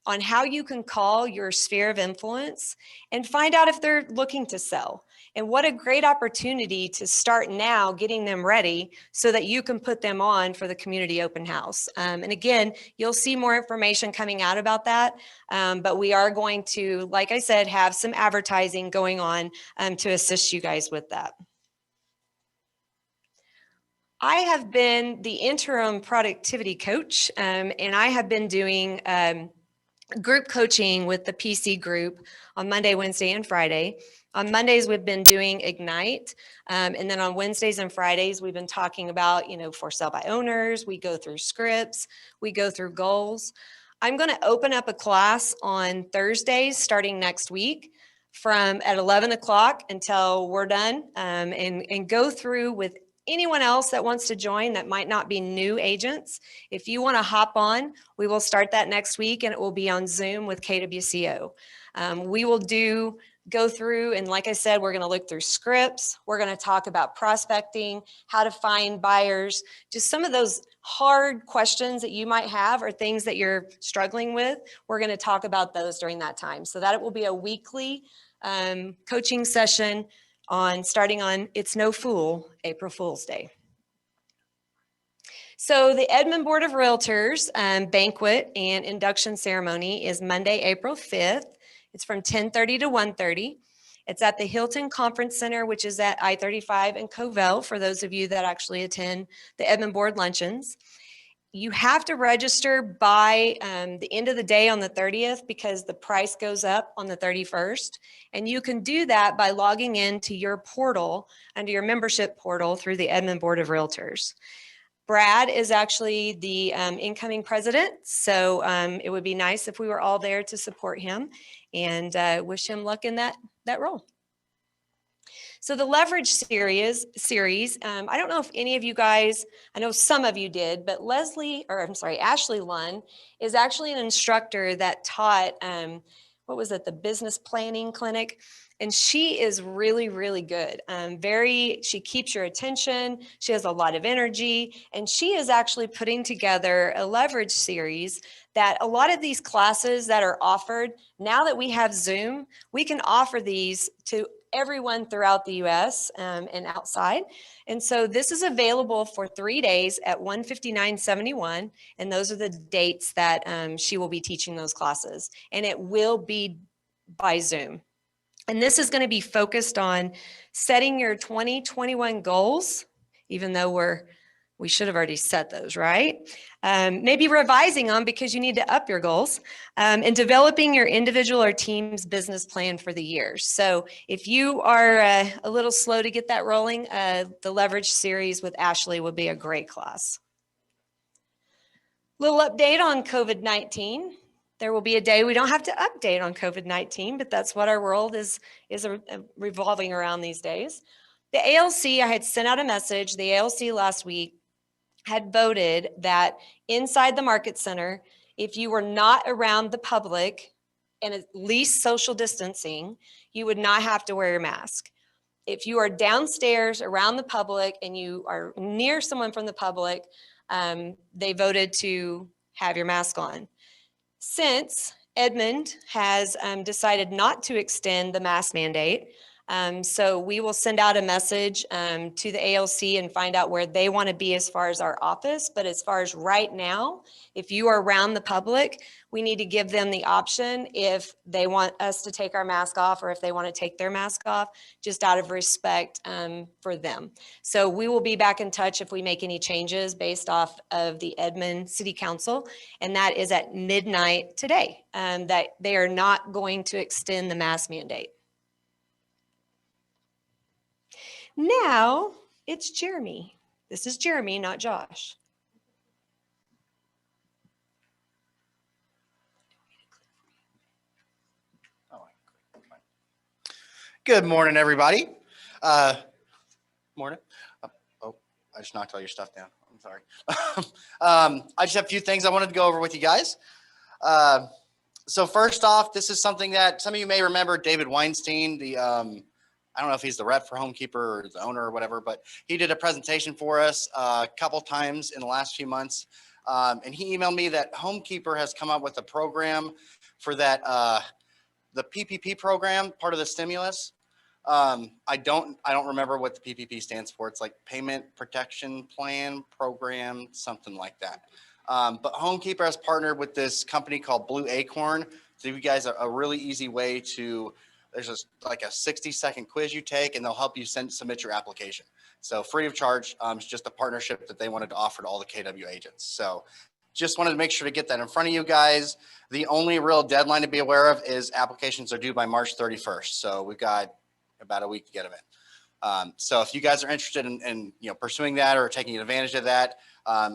[SPEAKER 1] on how you can call your sphere of influence and find out if they're looking to sell. And what a great opportunity to start now getting them ready so that you can put them on for the community open house. And again, you'll see more information coming out about that. But we are going to, like I said, have some advertising going on to assist you guys with that. I have been the interim productivity coach, and I have been doing group coaching with the PC group on Monday, Wednesday, and Friday. On Mondays, we've been doing Ignite. And then on Wednesdays and Fridays, we've been talking about, for sale by owners. We go through scripts. We go through goals. I'm going to open up a class on Thursdays starting next week from at 11 o'clock until we're done and go through with anyone else that wants to join that might not be new agents. If you want to hop on, we will start that next week, and it will be on Zoom with KWCO. We will go through, and like I said, we're going to look through scripts. We're going to talk about prospecting, how to find buyers, just some of those hard questions that you might have or things that you're struggling with. We're going to talk about those during that time. So that it will be a weekly coaching session starting on It's No Fool, April Fool's Day. So the Edmond Board of Realtors banquet and induction ceremony is Monday, April 5th. It's from 10:30 to 1:30. It's at the Hilton Conference Center, which is at I-35 and Covell, for those of you that actually attend the Edmond Board luncheons. you have to register by the end of the day on the 30th because the price goes up on the 31st. And you can do that by logging into your portal, under your membership portal through the Edmond Board of Realtors. Brad is actually the incoming president, so it would be nice if we were all there to support him, and wish him luck in that role. So the Leverage series, I don't know if any of you guys, I know some of you did, but Ashley Lunn is actually an instructor that taught, what was it, the business planning clinic. And she is really, really good. She keeps your attention. She has a lot of energy. And she is actually putting together a Leverage series that a lot of these classes that are offered, now that we have Zoom, we can offer these to everyone throughout the US and outside. And so this is available for 3 days at $159.71. And those are the dates that she will be teaching those classes. And it will be by Zoom. And this is going to be focused on setting your 2021 goals, even though we should have already set those, right? Maybe revising them because you need to up your goals, and developing your individual or team's business plan for the year. So if you are a little slow to get that rolling, the Leverage series with Ashley would be a great class. Little update on COVID-19. There will be a day we don't have to update on COVID-19, but that's what our world is revolving around these days. The ALC, I had sent out a message. The ALC last week had voted that inside the market center, if you were not around the public and at least social distancing, you would not have to wear your mask. If you are downstairs around the public and you are near someone from the public, they voted to have your mask on. Since Edmond has decided not to extend the mask mandate, so we will send out a message to the ALC and find out where they want to be as far as our office. But as far as right now, if you are around the public, we need to give them the option if they want us to take our mask off or if they want to take their mask off, just out of respect for them. So we will be back in touch if we make any changes based off of the Edmond City Council. And that is at midnight today, that they are not going to extend the mask mandate. Now it's Jeremy. This is Jeremy, not Josh.
[SPEAKER 2] Good morning, everybody. Morning. Oh, I just knocked all your stuff down. I'm sorry. I just have a few things I wanted to go over with you guys. So first off, this is something that some of you may remember. David Weinstein, I don't know if he's the rep for Homekeeper or the owner or whatever, but he did a presentation for us a couple times in the last few months. And he emailed me that Homekeeper has come up with a program for that, the PPP program, part of the stimulus. I don't remember what the PPP stands for. It's like Payment Protection Plan Program, something like that. But Homekeeper has partnered with this company called Blue Acorn to give you guys a really easy way to, there's just like a 60-second quiz you take and they'll help you submit your application. So free of charge. It's just a partnership that they wanted to offer to all the KW agents. So just wanted to make sure to get that in front of you guys. The only real deadline to be aware of is applications are due by March 31st. So we've got about a week to get them in. So if you guys are interested in pursuing that or taking advantage of that,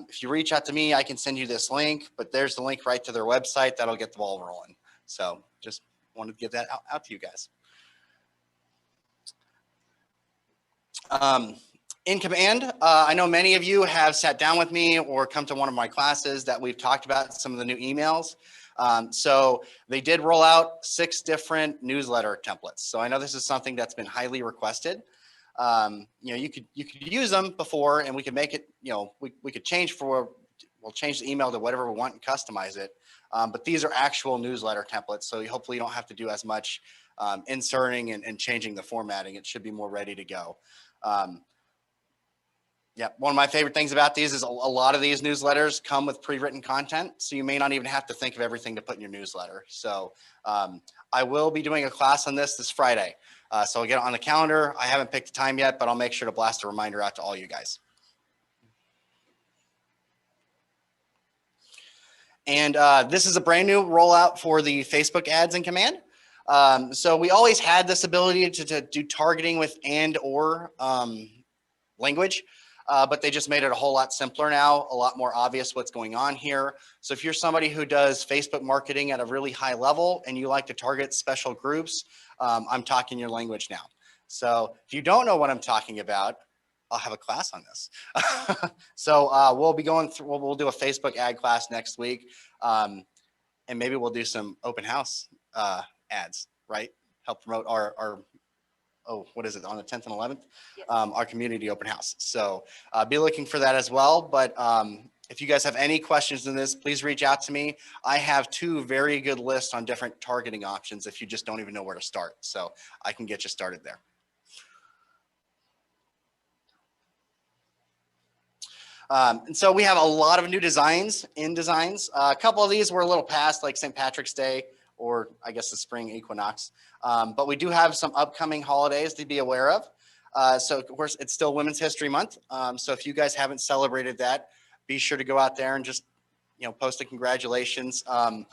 [SPEAKER 2] if you reach out to me, I can send you this link, but there's the link right to their website. That'll get the ball rolling. So just wanted to give that out to you guys. In command, I know many of you have sat down with me or come to one of my classes that we've talked about some of the new emails. So they did roll out 6 different newsletter templates. So I know this is something that's been highly requested. You could use them before and we could make it, we could change we'll change the email to whatever we want and customize it. But these are actual newsletter templates. So hopefully you don't have to do as much inserting and changing the formatting. It should be more ready to go. Yeah, one of my favorite things about these is a lot of these newsletters come with pre-written content. So you may not even have to think of everything to put in your newsletter. So I will be doing a class on this Friday. So I'll get it on the calendar. I haven't picked the time yet, but I'll make sure to blast a reminder out to all you guys. And this is a brand new rollout for the Facebook ads in Command. So we always had this ability to do targeting with and or language, but they just made it a whole lot simpler now, a lot more obvious what's going on here. So if you're somebody who does Facebook marketing at a really high level and you like to target special groups, I'm talking your language now. So if you don't know what I'm talking about, I'll have a class on this. So we'll be going through, we'll do a Facebook ad class next week. And maybe we'll do some open house ads, right? Help promote our oh, what is it, on the 10th and 11th? Yes. Our community open house. So be looking for that as well. But if you guys have any questions in this, please reach out to me. I have 2 very good lists on different targeting options if you just don't even know where to start. So I can get you started there. And so we have a lot of new designs in designs. A couple of these were a little past, like St. Patrick's Day, or I guess the spring equinox. But we do have some upcoming holidays to be aware of. So of course it's still Women's History Month. So if you guys haven't celebrated that, be sure to go out there and just, post a congratulations. I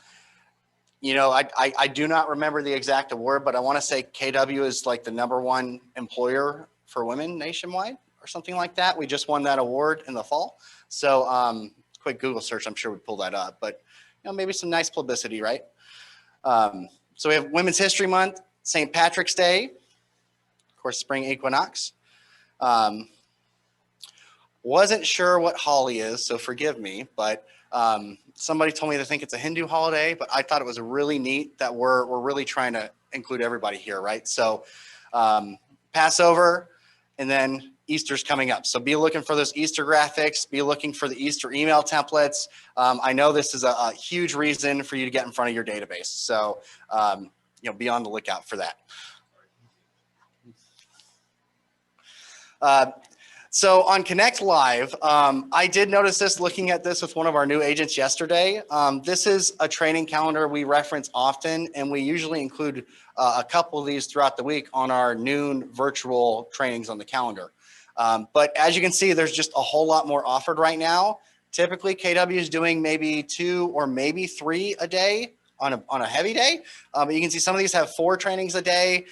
[SPEAKER 2] do not remember the exact award, but I want to say KW is like the #1 employer for women nationwide or something like that. We just won that award in the fall. So quick Google search, I'm sure we pull that up, but maybe some nice publicity, right? So we have Women's History Month, St. Patrick's Day, of course, spring equinox. Wasn't sure what Holi is, so forgive me, but somebody told me they think it's a Hindu holiday, but I thought it was really neat that we're really trying to include everybody here, right? So Passover, and then Easter's coming up. So be looking for those Easter graphics, be looking for the Easter email templates. I know this is a huge reason for you to get in front of your database. So, be on the lookout for that. So on Connect Live, I did notice this looking at this with one of our new agents yesterday. This is a training calendar we reference often, and we usually include a couple of these throughout the week on our noon virtual trainings on the calendar. But as you can see, there's just a whole lot more offered right now. Typically, KW is doing maybe 2 or maybe 3 a day on a heavy day. But you can see some of these have 4 trainings a day.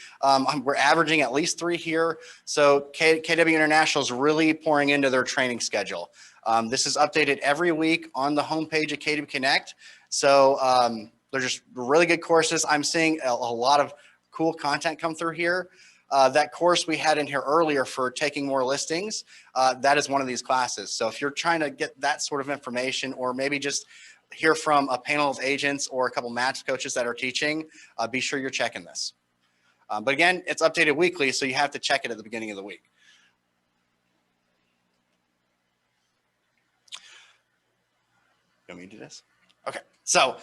[SPEAKER 2] We're averaging at least 3 here. So KW International is really pouring into their training schedule. This is updated every week on the homepage of KW Connect. So they're just really good courses. I'm seeing a lot of cool content come through here. That course we had in here earlier for taking more listings, that is one of these classes. So if you're trying to get that sort of information, or maybe just hear from a panel of agents or a couple match coaches that are teaching, be sure you're checking this. But again, it's updated weekly, so you have to check it at the beginning of the week. You want me to do this? Okay, so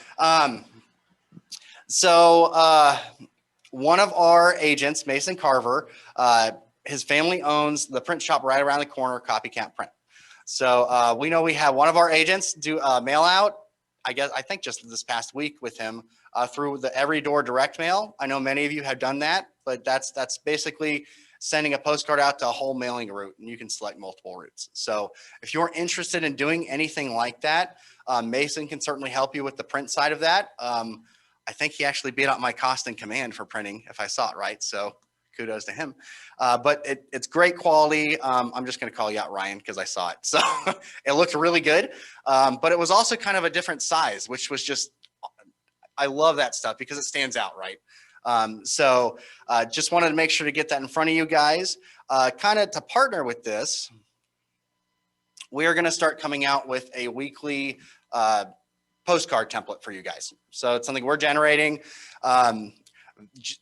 [SPEAKER 2] one of our agents, Mason Carver, his family owns the print shop right around the corner, Copycat Print. So we know we have one of our agents do a mail out, I think just this past week with him through the Every Door direct mail. I know many of you have done that, but that's basically sending a postcard out to a whole mailing route, and you can select multiple routes. So if you're interested in doing anything like that, Mason can certainly help you with the print side of that. I think he actually beat out my cost in Command for printing, if I saw it right. So kudos to him. But it's great quality. I'm just going to call you out, Ryan, because I saw it. So it looked really good. But it was also kind of a different size, which was just, I love that stuff because it stands out, right? So just wanted to make sure to get that in front of you guys. Kind of to partner with this, we are going to start coming out with a weekly postcard template for you guys. So it's something we're generating.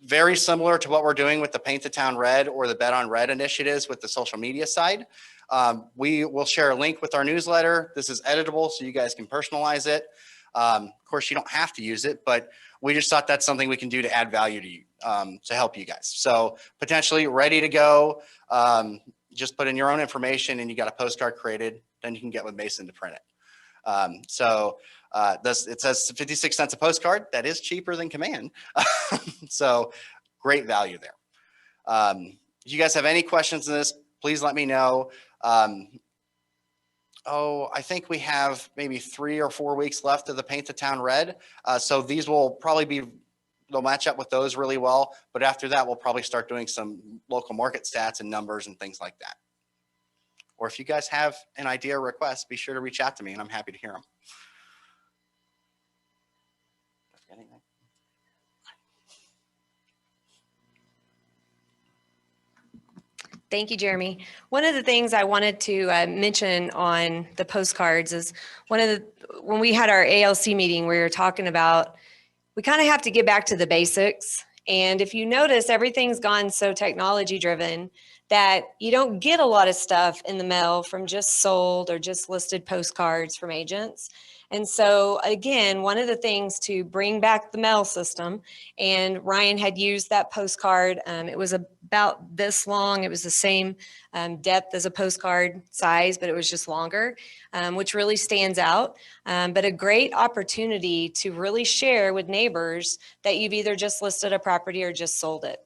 [SPEAKER 2] Very similar to what we're doing with the Paint the Town Red or the Bet on Red initiatives with the social media side. We will share a link with our newsletter. This is editable, so you guys can personalize it. Of course, you don't have to use it, but we just thought that's something we can do to add value to you, to help you guys. So potentially ready to go. Just put in your own information and you got a postcard created, then you can get with Mason to print it. It says 56 cents a postcard. That is cheaper than Command. So great value there. If you guys have any questions on this, please let me know. I think we have maybe 3 or 4 weeks left of the Paint the Town Red. So these will probably be, they'll match up with those really well. But after that, we'll probably start doing some local market stats and numbers and things like that. Or if you guys have an idea or request, be sure to reach out to me and I'm happy to hear them.
[SPEAKER 1] Thank you, Jeremy. One of the things I wanted to mention on the postcards is when we had our ALC meeting, we were talking about, we kind of have to get back to the basics. And if you notice, everything's gone so technology driven that you don't get a lot of stuff in the mail from just sold or just listed postcards from agents. And so again, one of the things to bring back the mail system, and Ryan had used that postcard. It was about this long. It was the same depth as a postcard size, but it was just longer, which really stands out. But a great opportunity to really share with neighbors that you've either just listed a property or just sold it.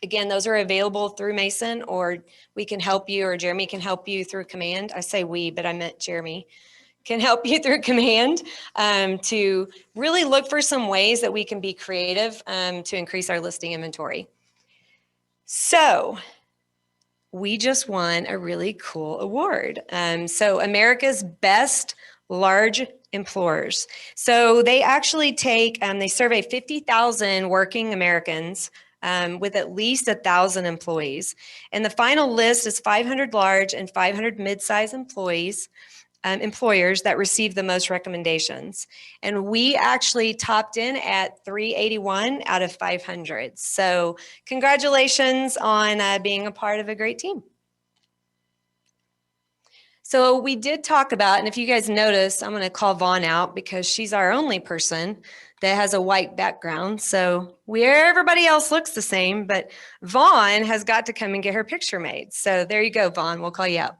[SPEAKER 1] Again, those are available through Mason, or we can help you, or Jeremy can help you through Command. I say we, but I meant Jeremy can help you through Command to really look for some ways that we can be creative to increase our listing inventory. So we just won a really cool award. So America's Best Large Employers. So they actually take, they survey 50,000 working Americans with at least 1,000 employees. And the final list is 500 large and 500 mid-size employers that receive the most recommendations. And we actually topped in at 381 out of 500. So congratulations on being a part of a great team. So we did talk about, and if you guys notice, I'm going to call Vaughn out because she's our only person that has a white background. So everybody else looks the same, but Vaughn has got to come and get her picture made. So there you go, Vaughn, we'll call you out.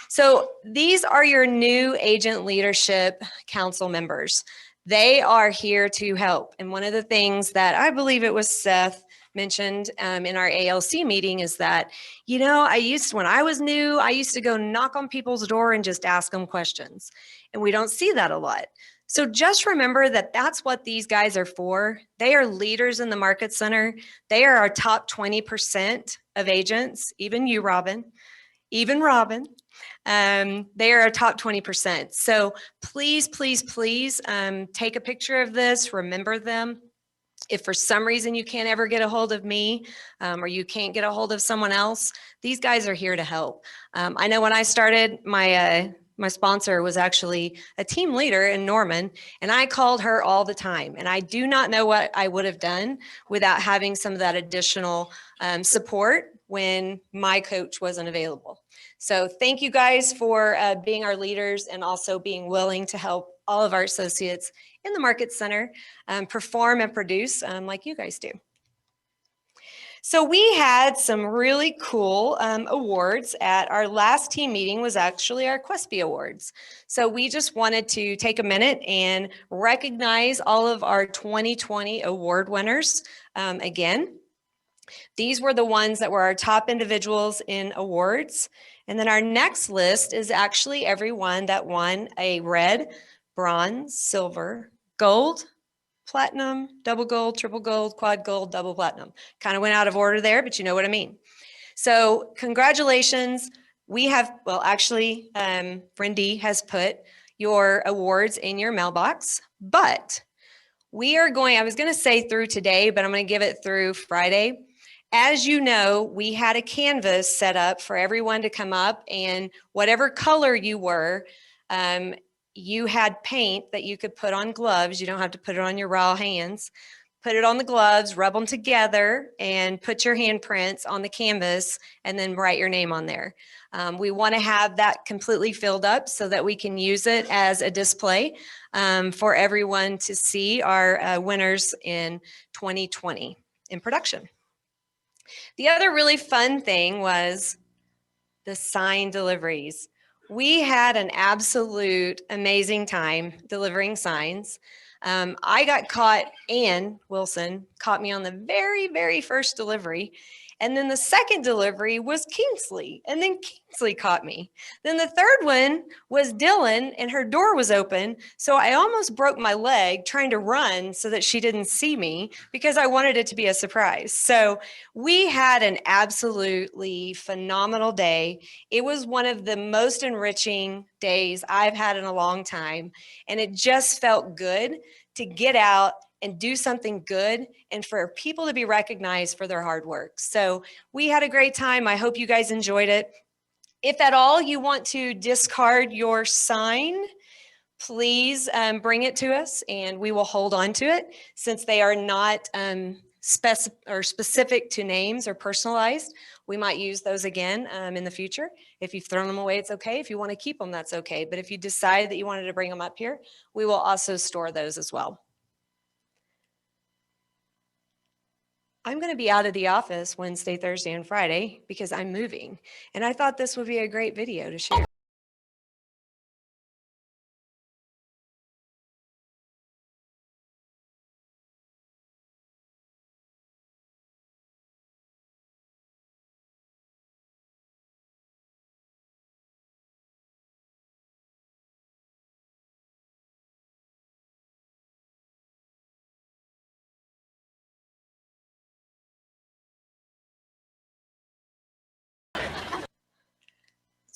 [SPEAKER 1] So these are your new Agent Leadership Council members. They are here to help. And one of the things that I believe it was Seth mentioned in our ALC meeting is that, you know, when I was new, I used to go knock on people's door and just ask them questions. And we don't see that a lot. So just remember that that's what these guys are for. They are leaders in the Market Center. They are our top 20% of agents, even you, Robin, even Robin. They are our top 20%. So please, please, please take a picture of this, remember them. If for some reason you can't ever get a hold of me or you can't get a hold of someone else, these guys are here to help. I know when I started, my sponsor was actually a team leader in Norman, and I called her all the time. And I do not know what I would have done without having some of that additional support when my coach wasn't available. So thank you guys for being our leaders and also being willing to help all of our associates in the Market Center perform and produce like you guys do. So we had some really cool awards at our last team meeting was actually our QUESPI Awards. So we just wanted to take a minute and recognize all of our 2020 award winners again. These were the ones that were our top individuals in awards. And then our next list is actually everyone that won a red, bronze, silver, gold, platinum, double gold, triple gold, quad gold, double platinum. Kind of went out of order there, but you know what I mean. So congratulations. We have, well, actually, Brindy has put your awards in your mailbox, but we are going, I was going to say through today, but I'm going to give it through Friday. As you know, we had a canvas set up for everyone to come up, and whatever color you were, you had paint that you could put on gloves. You don't have to put it on your raw hands. Put it on the gloves, rub them together, and put your handprints on the canvas, and then write your name on there. We want to have that completely filled up so that we can use it as a display for everyone to see our winners in 2020 in production. The other really fun thing was the sign deliveries. We had an absolute amazing time delivering signs. I got caught, Ann Wilson caught me on the very, very first delivery. And then the second delivery was Kingsley, and then Kingsley caught me. Then the third one was Dylan, and her door was open. So I almost broke my leg trying to run so that she didn't see me because I wanted it to be a surprise. So we had an absolutely phenomenal day. It was one of the most enriching days I've had in a long time. And it just felt good to get out and do something good and for people to be recognized for their hard work. So we had a great time. I hope you guys enjoyed it. If at all you want to discard your sign, please bring it to us and we will hold on to it since they are not specific to names or personalized. We might use those again in the future. If you've thrown them away, it's okay. If you want to keep them, that's okay. But if you decide that you wanted to bring them up here, we will also store those as well. I'm going to be out of the office Wednesday, Thursday, and Friday because I'm moving. And I thought this would be a great video to share.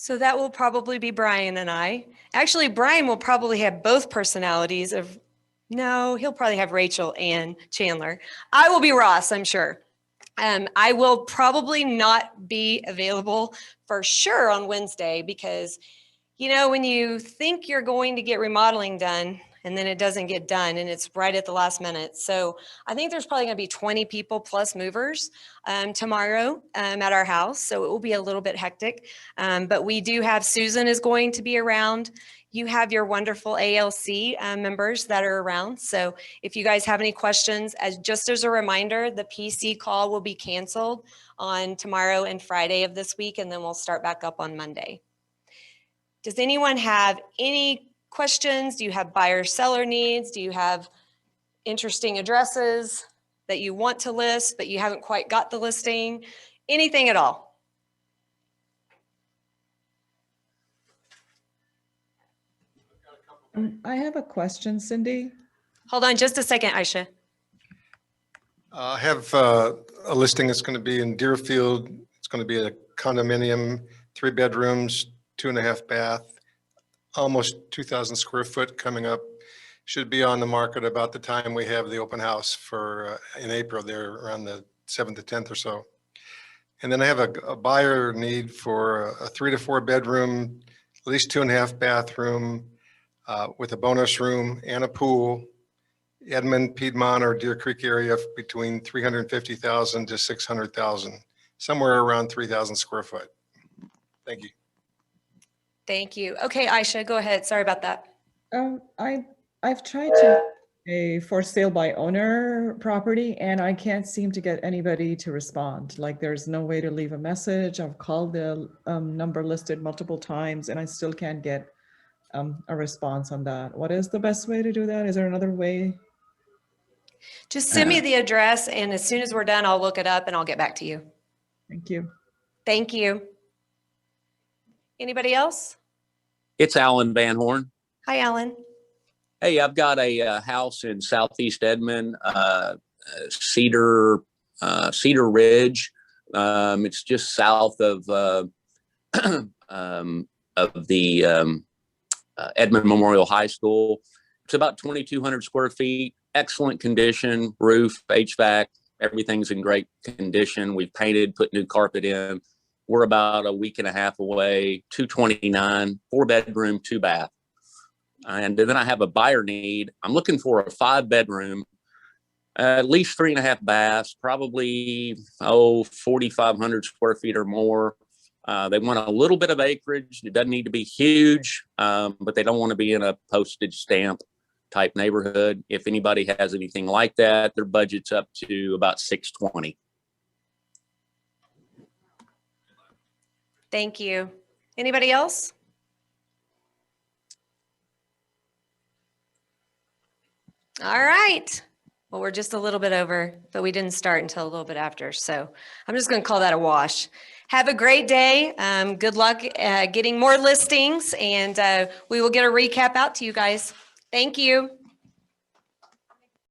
[SPEAKER 1] So that will probably be Brian and I. Actually, Brian will probably have both personalities of, no, he'll probably have Rachel and Chandler. I will be Ross, I'm sure. I will probably not be available for sure on Wednesday because, you know, when you think you're going to get remodeling done and then it doesn't get done and it's right at the last minute. So I think there's probably going to be 20 people plus movers tomorrow at our house. So it will be a little bit hectic. But we do have Susan is going to be around. You have your wonderful ALC members that are around. So if you guys have any questions, just as a reminder, the PC call will be canceled on tomorrow and Friday of this week, and then we'll start back up on Monday. Does anyone have any questions? Do you have buyer seller needs? Do you have interesting addresses that you want to list, but you haven't quite got the listing? Anything at all?
[SPEAKER 13] I have a question, Cindy.
[SPEAKER 1] Hold on just a second, Aisha.
[SPEAKER 14] I have a listing that's going to be in Deerfield. It's going to be a condominium, 3 bedrooms, 2.5 bath, almost 2,000 square foot coming up. Should be on the market about the time we have the open house for in April there around the 7th to 10th or so. And then I have a buyer need for a 3 to 4 bedroom, at least 2.5 bathroom with a bonus room and a pool. Edmond, Piedmont, or Deer Creek area between 350,000 to 600,000, somewhere around 3,000 square foot. Thank you.
[SPEAKER 1] Thank you. Okay, Aisha, go ahead. Sorry about that.
[SPEAKER 13] I've tried to a for sale by owner property and I can't seem to get anybody to respond. Like there's no way to leave a message. I've called the number listed multiple times and I still can't get a response on that. What is the best way to do that? Is there another way?
[SPEAKER 1] Just send me the address and as soon as we're done, I'll look it up and I'll get back to you.
[SPEAKER 13] Thank you.
[SPEAKER 1] Thank you. Anybody else?
[SPEAKER 15] It's Alan Van Horn.
[SPEAKER 1] Hi, Alan.
[SPEAKER 15] Hey, I've got a house in Southeast Edmond, Cedar Ridge. It's just south of the Edmond Memorial High School. It's about 2,200 square feet, excellent condition, roof, HVAC, everything's in great condition. We've painted, put new carpet in. We're about a week and a half away, 229, 4 bedroom, 2 bath. And then I have a buyer need. I'm looking for a 5 bedroom, at least 3.5 baths, probably, 4,500 square feet or more. They want a little bit of acreage. It doesn't need to be huge, but they don't want to be in a postage stamp type neighborhood. If anybody has anything like that, their budget's up to about $620,000.
[SPEAKER 1] Thank you. Anybody else? All right. Well, we're just a little bit over, but we didn't start until a little bit after. So I'm just going to call that a wash. Have a great day. Good luck getting more listings, and we will get a recap out to you guys. Thank you.